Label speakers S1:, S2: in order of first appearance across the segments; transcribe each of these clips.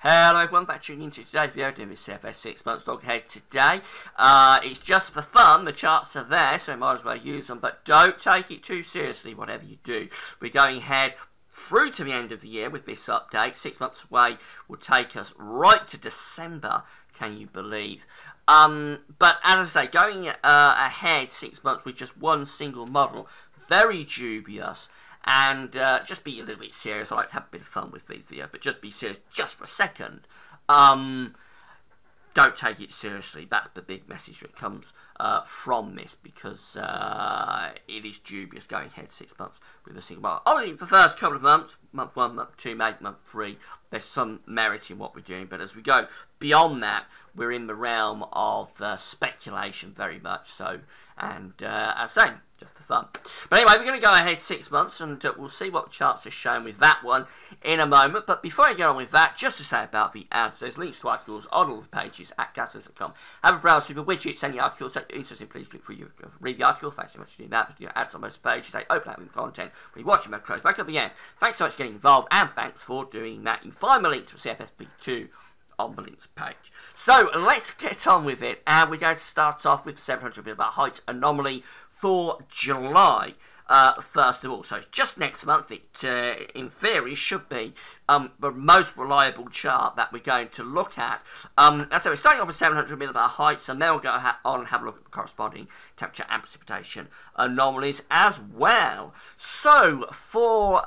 S1: Hello everyone, back tuning into today's video, doing this CFS 6 months look ahead today. It's just for fun, the charts are there, so you might as well use them, but don't take it too seriously, whatever you do. We're going ahead through to the end of the year with this update. 6 months away will take us right to December, can you believe? But as I say, going ahead 6 months with just one single model, very dubious. And just be a little bit serious. I like to have a bit of fun with these videos, but just be serious just for a second. Don't take it seriously. That's the big message that comes from this, because it is dubious going ahead 6 months with a single model. Obviously, the first couple of months, month 1, month 2, maybe month 3, there's some merit in what we're doing. But as we go beyond that, we're in the realm of speculation very much so. And as I say, just for fun. But anyway, we're going to go ahead 6 months, and we'll see what the charts are showing with that one in a moment. But before I get on with that, just to say about the ads, there's links to articles on all the pages at gasworks.com. Have a browse through the widgets, any articles that you're interested in, please click through, read the article. Thanks so much for doing that. Your ads on most pages, they open up with content. When you watch them, close back at the end. Thanks so much for getting involved, and thanks for doing that. You can find my link to CFS V2 on the links page. So let's get on with it, and we're going to start off with 700 millibar height anomaly for July. First of all, so it's just next month. It in theory should be the most reliable chart that we're going to look at. So we're starting off with 700 millibar heights, and then we'll go on and have a look at the corresponding temperature and precipitation anomalies as well. So for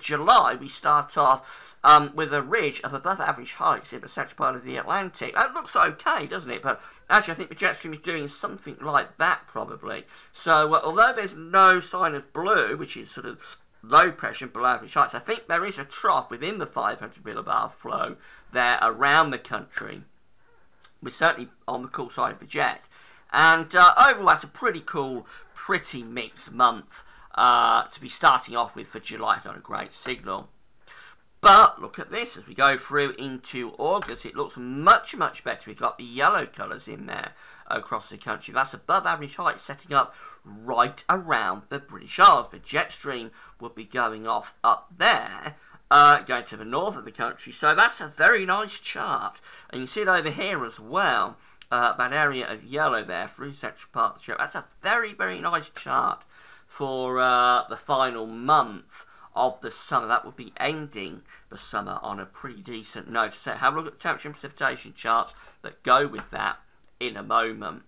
S1: July, we start off with a ridge of above average heights in the central part of the Atlantic. That looks okay, doesn't it? But actually, I think the jet stream is doing something like that probably. So although there's no sign of blue, which is sort of low pressure and below average heights, I think there is a trough within the 500 millibar flow there around the country. We're certainly on the cool side of the jet. And overall, that's a pretty cool, pretty mixed month to be starting off with for July. It's not a great signal. But look at this, as we go through into August, it looks much, much better. We've got the yellow colours in there across the country. That's above average height, setting up right around the British Isles. The jet stream will be going off up there, going to the north of the country. So that's a very nice chart. And you see it over here as well, that area of yellow there through the central part of the chart. That's a very, very nice chart for the final month of the summer. That would be ending the summer on a pretty decent note. So have a look at the temperature and precipitation charts that go with that in a moment.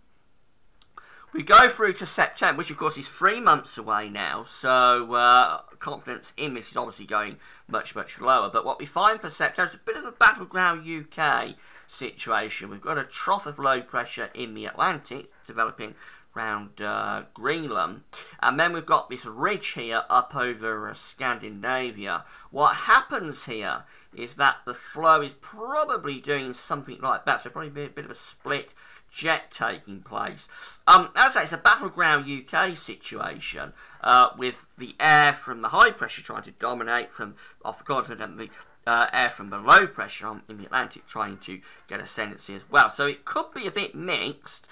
S1: We go through to September, which of course is 3 months away now, so confidence in this is obviously going much, much lower. But what we find for September is a bit of a battleground UK situation. We've got a trough of low pressure in the Atlantic developing around Greenland, and then we've got this ridge here up over Scandinavia. What happens here is that the flow is probably doing something like that, so probably be a bit of a split jet taking place. As I say, it's a battleground UK situation, with the air from the high pressure trying to dominate from off the continent, and the air from the low pressure in the Atlantic trying to get ascendancy as well. So it could be a bit mixed,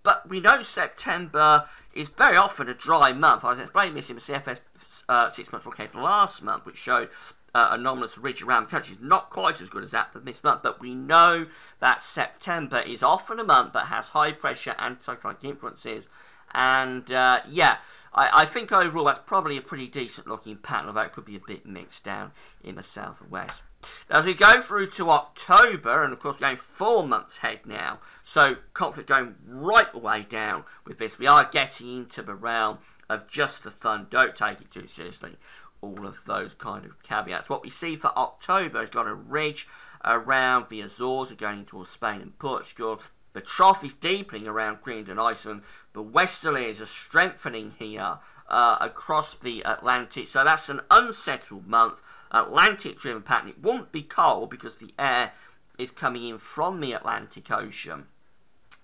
S1: but we know September is very often a dry month. I was explaining this in the CFS 6 months look ahead last month, which showed anomalous ridge around the country. It's not quite as good as that for this month, but we know that September is often a month that has high pressure and cyclonic influences. And yeah, I think overall that's probably a pretty decent looking pattern, although it could be a bit mixed down in the south and west. Now, as we go through to October, and of course we're going 4 months ahead now, so conflict going right the way down with this. We are getting into the realm of just for fun, don't take it too seriously, all of those kind of caveats. What we see for October has got a ridge around the Azores, going towards Spain and Portugal. The trough is deepening around Greenland and Iceland. The westerlies are strengthening here across the Atlantic. So that's an unsettled month. Atlantic-driven pattern. It won't be cold because the air is coming in from the Atlantic Ocean.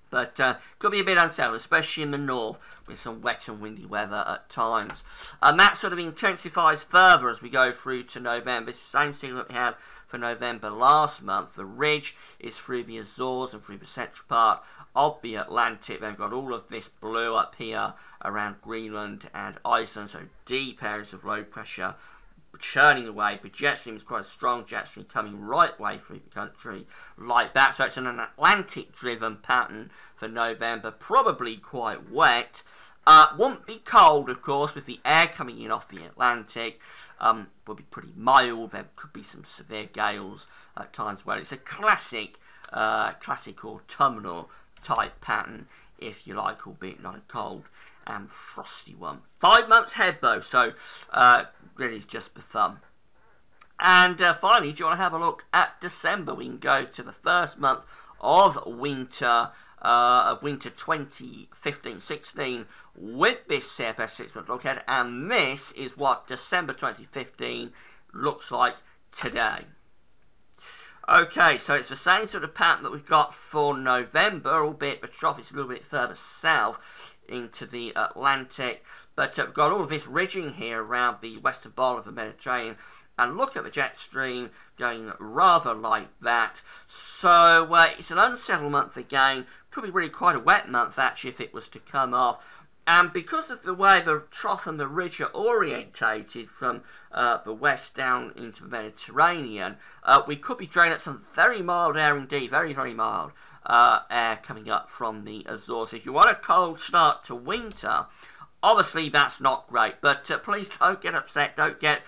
S1: But could be a bit unsettled, especially in the north, with some wet and windy weather at times. And that sort of intensifies further as we go through to November. It's the same signal that we had for November last month. The ridge is through the Azores and through the central part of the Atlantic. They've got all of this blue up here around Greenland and Iceland, so deep areas of low pressure churning away, but jet stream is quite a strong jet stream coming right way through the country like that. So it's an Atlantic-driven pattern for November, probably quite wet. Won't be cold, of course, with the air coming in off the Atlantic. Will be pretty mild. There could be some severe gales at times where it's a classic autumnal type pattern, if you like, albeit not a cold and frosty one. 5 months ahead, though, so really just the thumb. And finally, do you want to have a look at December? We can go to the first month of winter 2015-16 with this CFS 6 month look ahead, and this is what December 2015 looks like today. Okay, so it's the same sort of pattern that we've got for November, albeit the trough is a little bit further south into the Atlantic, but we've got all of this ridging here around the western bowl of the Mediterranean, and look at the jet stream going rather like that. So it's an unsettled month again. Could be really quite a wet month actually if it was to come off. And because of the way the trough and the ridge are orientated from the west down into the Mediterranean, we could be draining at some very mild air indeed, very, very mild air coming up from the Azores. If you want a cold start to winter, obviously that's not great, but please don't get upset, don't get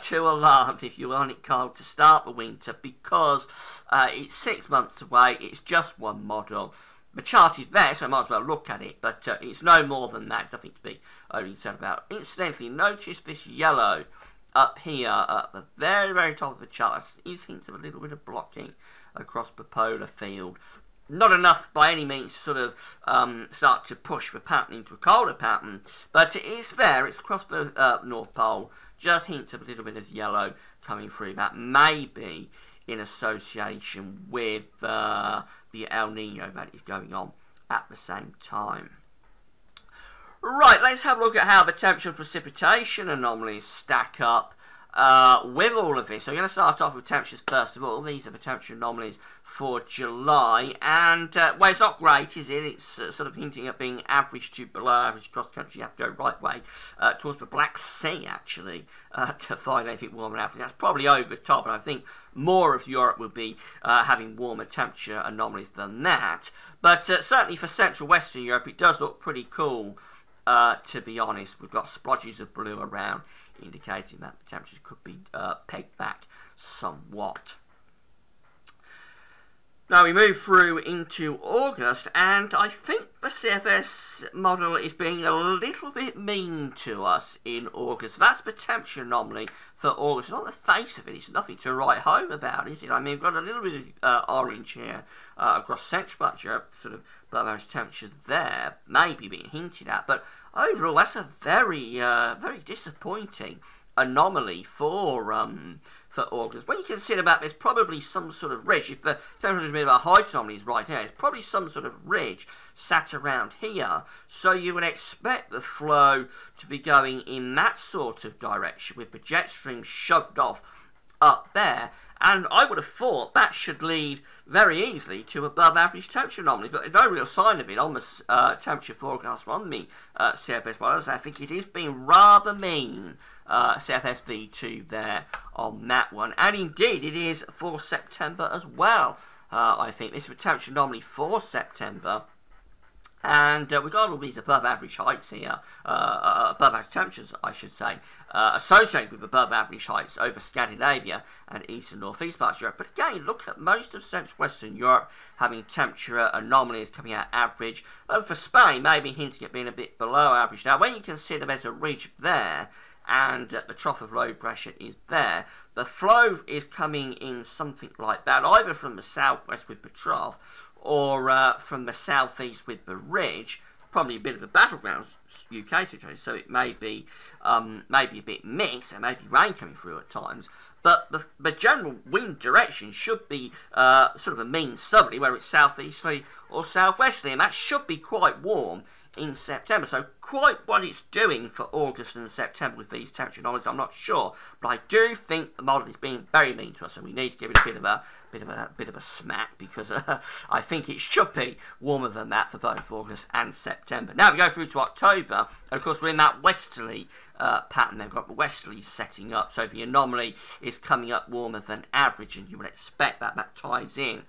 S1: too alarmed if you want it cold to start the winter, because it's 6 months away, it's just one model. The chart is there, so I might as well look at it, but it's no more than that. It's nothing to be overly concerned about. Incidentally, notice this yellow up here at the very, very top of the chart. Is hints of a little bit of blocking across the polar field. Not enough by any means to sort of start to push the pattern into a colder pattern, but it is there. It's across the North Pole. Just hints of a little bit of yellow coming through. That may be in association with the El Nino that is going on at the same time. Right, let's have a look at how the temperature and precipitation anomalies stack up with all of this. So we're going to start off with temperatures first of all. These are the temperature anomalies for July, and well, it's not great, is it? It's sort of hinting at being average to below average across the country. You have to go right way towards the Black Sea, actually, to find anything warmer than average. That's probably over the top, and I think more of Europe will be having warmer temperature anomalies than that. But certainly for Central Western Europe, it does look pretty cool. To be honest, we've got splodges of blue around, indicating that the temperatures could be pegged back somewhat. Now we move through into August, and I think the CFS model is being a little bit mean to us in August. That's the temperature anomaly for August. On the face of it, it's nothing to write home about, is it? I mean, we've got a little bit of orange here across Central Europe, sort of below average temperatures there, maybe being hinted at, but overall, that's a very, very disappointing anomaly for August. When you consider that there's probably some sort of ridge, if the 700 millimeter height anomaly is right here, it's probably some sort of ridge sat around here, so you would expect the flow to be going in that sort of direction with the jet stream shoved off up there. And I would have thought that should lead very easily to above average temperature anomalies, but there's no real sign of it on the temperature forecast on the CFS models. I think it is being rather mean, CFS V2 there on that one. And indeed, it is for September as well. I think this is a temperature anomaly for September. And we've got all these above average heights here, above average temperatures, I should say, associated with above average heights over Scandinavia and east and northeast parts of Europe. But again, look at most of Central Western Europe having temperature anomalies coming out average. And for Spain, maybe hinting at being a bit below average. Now, when you consider there's a ridge there, and the trough of low pressure is there, the flow is coming in something like that, either from the southwest with the trough, or from the southeast with the ridge. Probably a bit of a battleground UK situation, so it may be maybe a bit mixed, and maybe rain coming through at times. But the general wind direction should be sort of a mean southerly, whether it's southeasterly or southwesterly, and that should be quite warm in September. So quite what it's doing for August and September with these temperature anomalies, I'm not sure, but I do think the model is being very mean to us, and we need to give it a bit of a smack, because I think it should be warmer than that for both August and September. Now we go through to October, and of course we're in that westerly pattern. They've got the westerlies setting up, so the anomaly is coming up warmer than average, and you would expect that ties in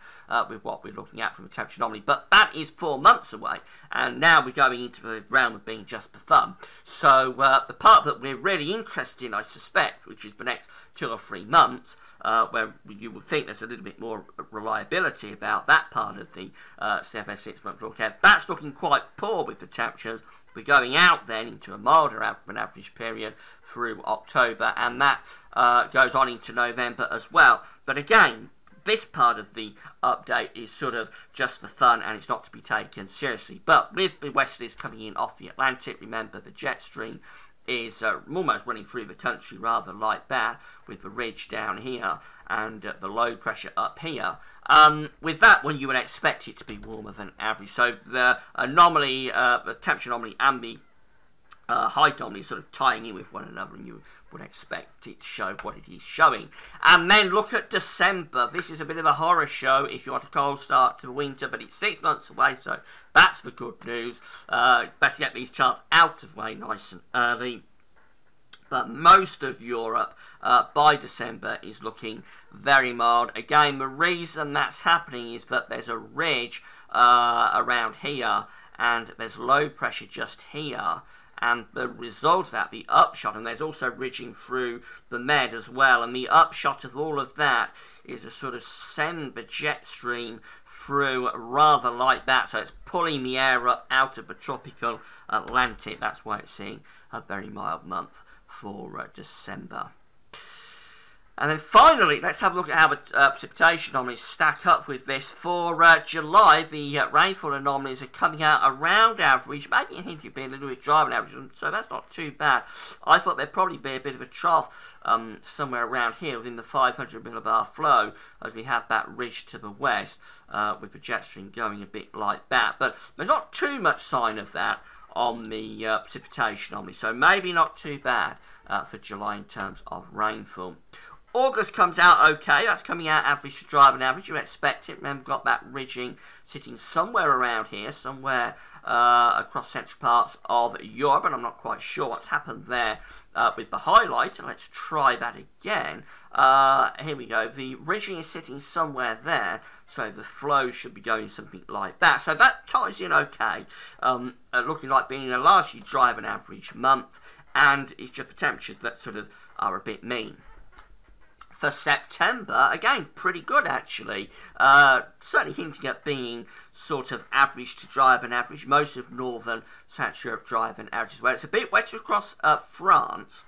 S1: with what we're looking at from a temperature anomaly. But that is 4 months away, and now we're going into the realm of being just for fun. So the part that we're really interested in, I suspect, which is the next 2 or 3 months, where you would think there's a little bit more reliability about that part of the CFS 6-month forecast, that's looking quite poor with the temperatures. We're going out then into a milder than average period through October, and that goes on into November as well. But again, this part of the update is sort of just for fun, and it's not to be taken seriously. But with the westerlies coming in off the Atlantic, remember the jet stream is almost running through the country rather like that, with the ridge down here and the low pressure up here. With that one, you would expect it to be warmer than average. So the anomaly, the temperature anomaly and the height anomaly sort of tying in with one another, and you would expect it to show what it is showing. And then look at December. This is a bit of a horror show if you want a cold start to the winter, but it's 6 months away, so that's the good news. Best to get these charts out of the way nice and early. But most of Europe by December is looking very mild. Again, the reason that's happening is that there's a ridge around here, and there's low pressure just here. And the result of that, the upshot, and there's also ridging through the Med as well, and the upshot of all of that is to sort of send the jet stream through rather like that. So it's pulling the air up out of the tropical Atlantic. That's why it's seeing a very mild month for December. And then finally, let's have a look at how the precipitation anomalies stack up with this. For July, the rainfall anomalies are coming out around average, maybe a hint of being a little bit drier than average, so that's not too bad. I thought there'd probably be a bit of a trough somewhere around here within the 500 millibar flow, as we have that ridge to the west with the jet stream going a bit like that. But there's not too much sign of that on the precipitation anomaly, so maybe not too bad for July in terms of rainfall. August comes out okay. That's coming out average to drier than average. You expect it. Remember, got that ridging sitting somewhere around here, somewhere across central parts of Europe, and I'm not quite sure what's happened there with the highlight. Let's try that again. Here we go. The ridging is sitting somewhere there, so the flow should be going something like that. So that ties in okay, looking like being a largely drier than average month, and it's just the temperatures that sort of are a bit mean. For September, again, pretty good actually. Certainly hinting at being sort of average to drier than average. Most of northern Central Europe drier than average as well. It's a bit wetter across France.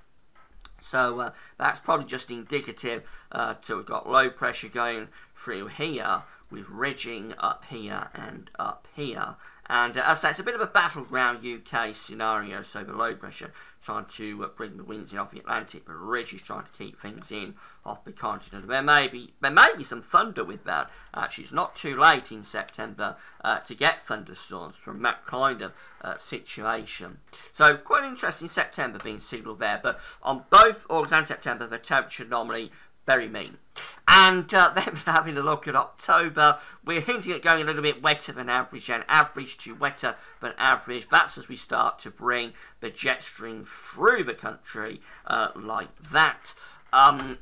S1: So that's probably just indicative to we've got low pressure going through here with ridging up here and up here. And as I say, it's a bit of a battleground UK scenario, so the low pressure trying to bring the winds in off the Atlantic, but the ridge is trying to keep things in off the continent. There may be some thunder with that. Actually, it's not too late in September to get thunderstorms from that kind of situation. So quite an interesting September being signalled there, but on both August and September, the temperature anomaly very mean. And then having a look at October, we're hinting at going a little bit wetter than average, and average to wetter than average. That's as we start to bring the jet stream through the country like that.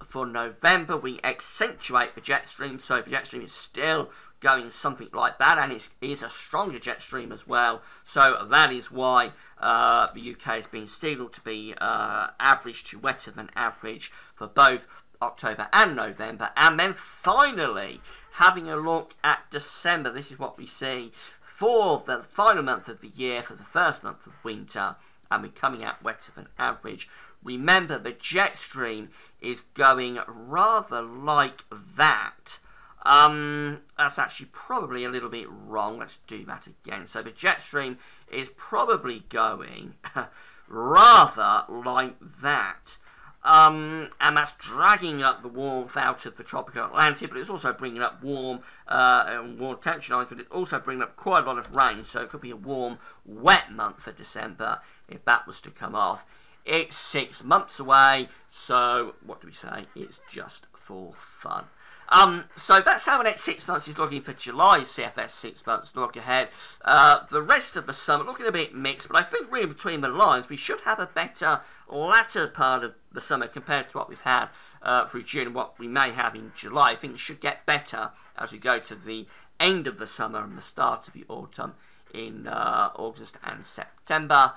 S1: For November, we accentuate the jet stream, so the jet stream is still going something like that, and it is a stronger jet stream as well. So that is why the UK has been signalled to be average to wetter than average for both October and November. And then finally, having a look at December, this is what we see for the final month of the year, for the first month of winter, and we're coming out wetter than average. Remember, the jet stream is going rather like that. That's actually probably a little bit wrong. Let's do that again. So the jet stream is probably going rather like that. and that's dragging up the warmth out of the tropical Atlantic, but it's also bringing up warm temperature, but it's also bringing up quite a lot of rain, so it could be a warm, wet month for December if that was to come off. It's 6 months away, so what do we say? It's just for fun. So that's how the next 6 months is looking for July's CFS 6 months look ahead. The rest of the summer looking a bit mixed, but I think really between the lines we should have a better latter part of the summer compared to what we've had through June and what we may have in July. I think it should get better as we go to the end of the summer and the start of the autumn in August and September.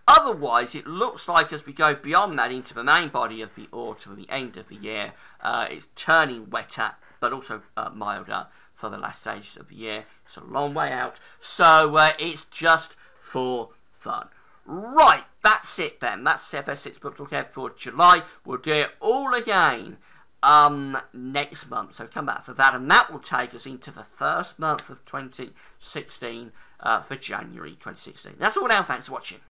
S1: Otherwise, it looks like as we go beyond that into the main body of the autumn and the end of the year, it's turning wetter, but also milder for the last stages of the year. It's a long way out, so it's just for fun. Right, that's it then. That's CFS 6 months look ahead for July. We'll do it all again next month, so come back for that, and that will take us into the first month of 2016 for January 2016. That's all now, thanks for watching.